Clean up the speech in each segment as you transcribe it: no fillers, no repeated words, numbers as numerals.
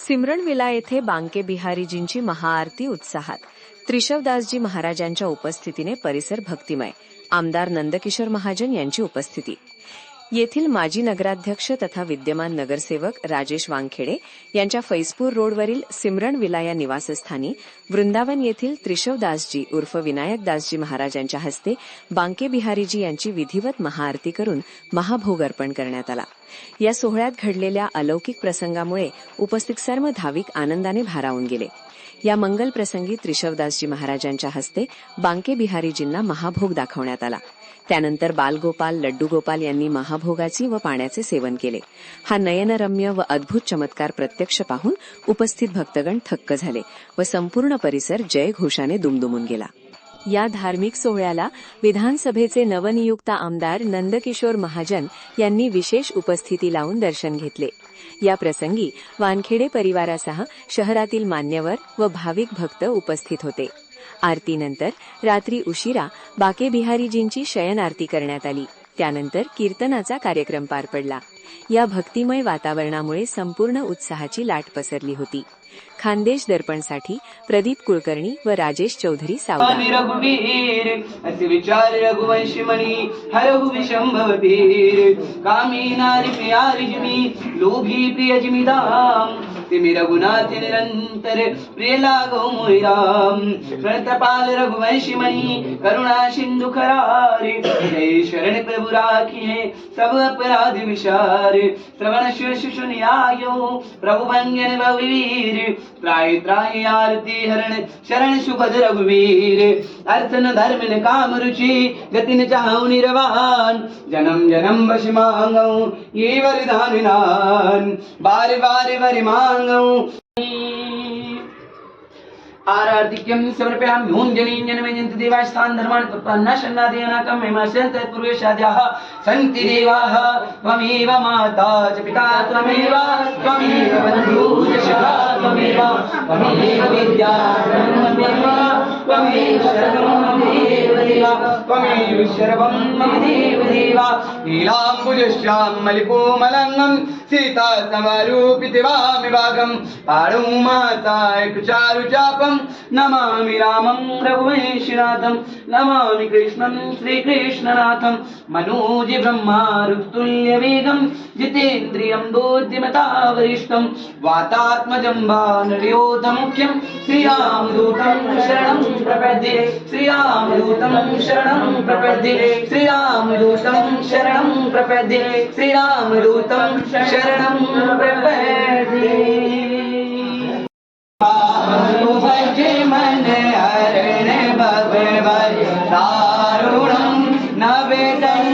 Simran villa येथे बांके बिहारीजींची महाआरती उत्साहात. त्रिशवदासजी महाराजांच्या उपस्थितीने परिसर भक्तिमय. आमदार नंदकिशोर महाजन यांची उपस्थिती. येथील माजी नगराध्यक्ष तथा विद्यमान नगरसेवक राजेश वानखेडे यांच्या फैजपूर रोडवरील सिमरण विला या निवासस्थानी वृंदावन येथील त्रिशवदासजी उर्फ विनायकदासजी महाराजांच्या हस्ते बांके बिहारीजी यांची विधिवत महाआरती करून महाभोग अर्पण करण्यात आला. या सोहळ्यात घडलेल्या अलौकिक प्रसंगामुळे उपस्थित सर्व भाविक आनंदाने भारावून गेले. या मंगल प्रसंगी त्रिशवदासजी महाराजांच्या हस्ते बांके बिहारीजींना महाभोग दाखवण्यात आला. त्यानंतर बालगोपाल लड्डूगोपाल यांनी महाभोगाची व पाण्याचे सेवन केले. हा नयनरम्य व अद्भुत चमत्कार प्रत्यक्ष पाहून उपस्थित भक्तगण थक्क झाले व संपूर्ण परिसर जयघोषाने दुमदुमून गेला. या धार्मिक सोहळ्याला विधानसभेचे नवनियुक्त आमदार नंदकिशोर महाजन यांनी विशेष उपस्थिती लावून दर्शन घेतले. या प्रसंगी वानखेडे परिवारासह शहरातील मान्यवर व भाविक भक्त उपस्थित होते. आरतीनंतर रात्री उशिरा बाके बिहारीजींची शयन आरती करण्यात आली. त्यानंतर कीर्तनाचा कार्यक्रम पार पडला. या भक्तिमय वातावरणामुळे संपूर्ण उत्साहाची लाट पसरली होती. खानदेश दर्पणसाठी प्रदीप कुलकर्णी व राजेश चौधरी सावधान. रघुवीर असे विचार रघुवंशी मणी हरहु विशंभवतीर कामी नारी प्रियारी जिमी लोभी प्रिय जिमी धाम तिमी रघुनाथ निरंतर प्रिय लागो मोहि राम प्रणतपाल रघुवंशी मणि करुणा सिंधु खरारे जय शरण प्रभु राखिए सब अपराध विशार श्रवण शिशु न्यायो प्रभु भंजन भवीर त्राय त्राय आरती हरण शरण सुभद रघुवीर अर्थ न धर्म न काम रुचि गति न चाहु निर्वाण जन्म जन्म बश मांगऊ ये वरदान नान बार बार वर मांगऊ आराधिक्यं समर्पयामि ओम जनीन्यनमयन्ति देवास्थान धर्मान् तत्पन्नाशन्नादीनाकं महिमासन्त पूर्वेशाद्याः सन्ति देवाः त्वमेव माता च पिता त्वमेव बन्धुः च सखा त्वमेव विद्या त्वमेव सर्वं मम देवदेवा त्वमेव सर्वं मम देवदेवा नीलाम्बुजश्यामलिकोमलङ्गं सीता समारूपितवामिभागं पाणौ माता चारुचापं नमामि रामं रघुवंशीनाथं नमामि कृष्णं श्रीकृष्णनाथं मनोज ब्रह्मारुतुल्य वेगं जितेन्द्रियं बुद्धिमता वरिष्ठं वातात्मजं वानरयोधमुख्यं श्रीरामदूतं शरणं प्रपद्ये श्रीरामदूतं शरणं प्रपद्ये श्रीरामदूतं शरणं प्रपद्ये श्रीरामदूतं शरणं प्रपद्ये भजे मन हरण भगवन् दारुणं नवेदन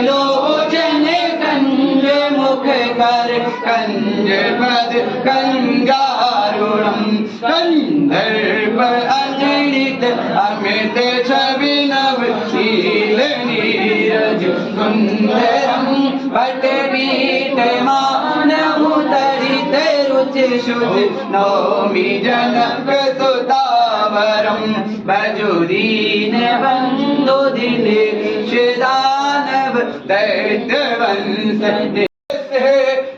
लोचन कंज मुख कर कंज पद कंगारुणं कंदर्प अगणित अमित छवि नव शील नीरज सुंदरं पटपीठ मानमुदरित रुचि शुद्ध नौमि जनक सुतावरं भजुदीन बंधु दिनेश दानव दैत्यवंश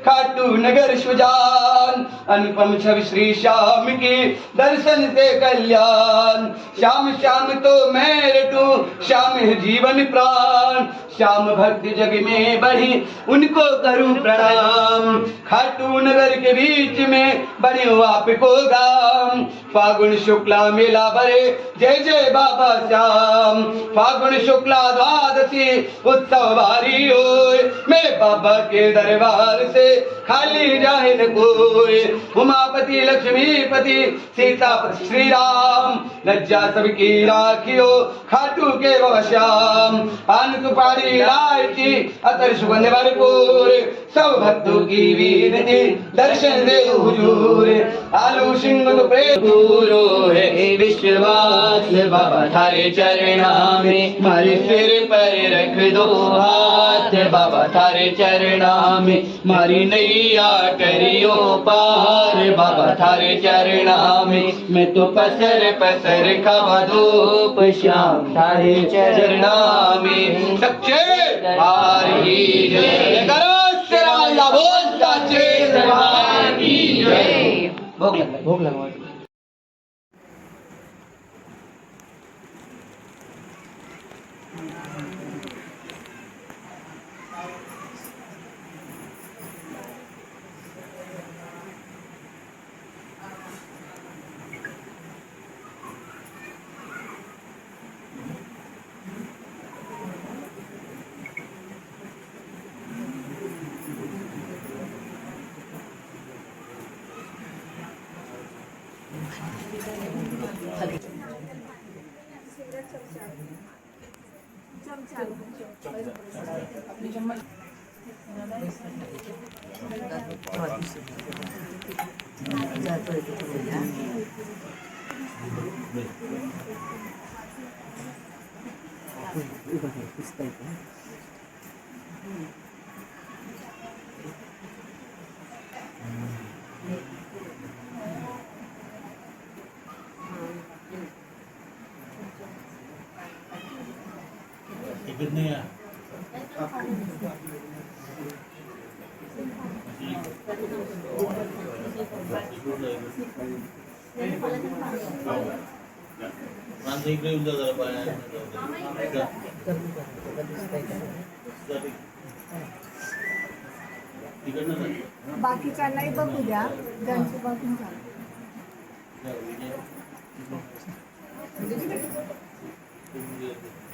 खाटू नगर सुजान अनुपम छवि श्री श्याम के दर्शन से कल्याण श्याम श्याम तो मैं रटू श्याम है जीवन प्राण श्याम भक्ति जग में बढ़ी उनको करूं प्रणाम खाटू नगर के बीच में बने आपको गाम फागुन शुक्ला मेला भरे जय जय बाबा श्याम फागुन शुक्ला द्वादशी उत्सव भारी होए मेरे बाबा के दरबार से खाली जाए न कोई उमापति लक्ष्मीपति सीतापति श्री राम लज्जा सबकी राखियो खाटू के वो श्याम पान सुपारी इलायची अतर सुगंध भरपूर सब भक्तों की विनती दर्शन दे हुजूर आलू सिंह प्रेमपूरो है विश्वास बाबा थारे चरणा में मारे सिर पर रख दो हाथ बाबा थारे चरणा में मारी नैया करियो पार बाबा थारे चरणा में मैं तो पसर पसर खवा धूप श्याम थारे चरणा में सच्चे दरबार की जय करो शेरा बोल सच्चे दरबार की जय। भोग लागला. भोग लागवा. बाकीच्यांनाही बघू द्या, ज्यांचं बघून झालं. Yeah, we did.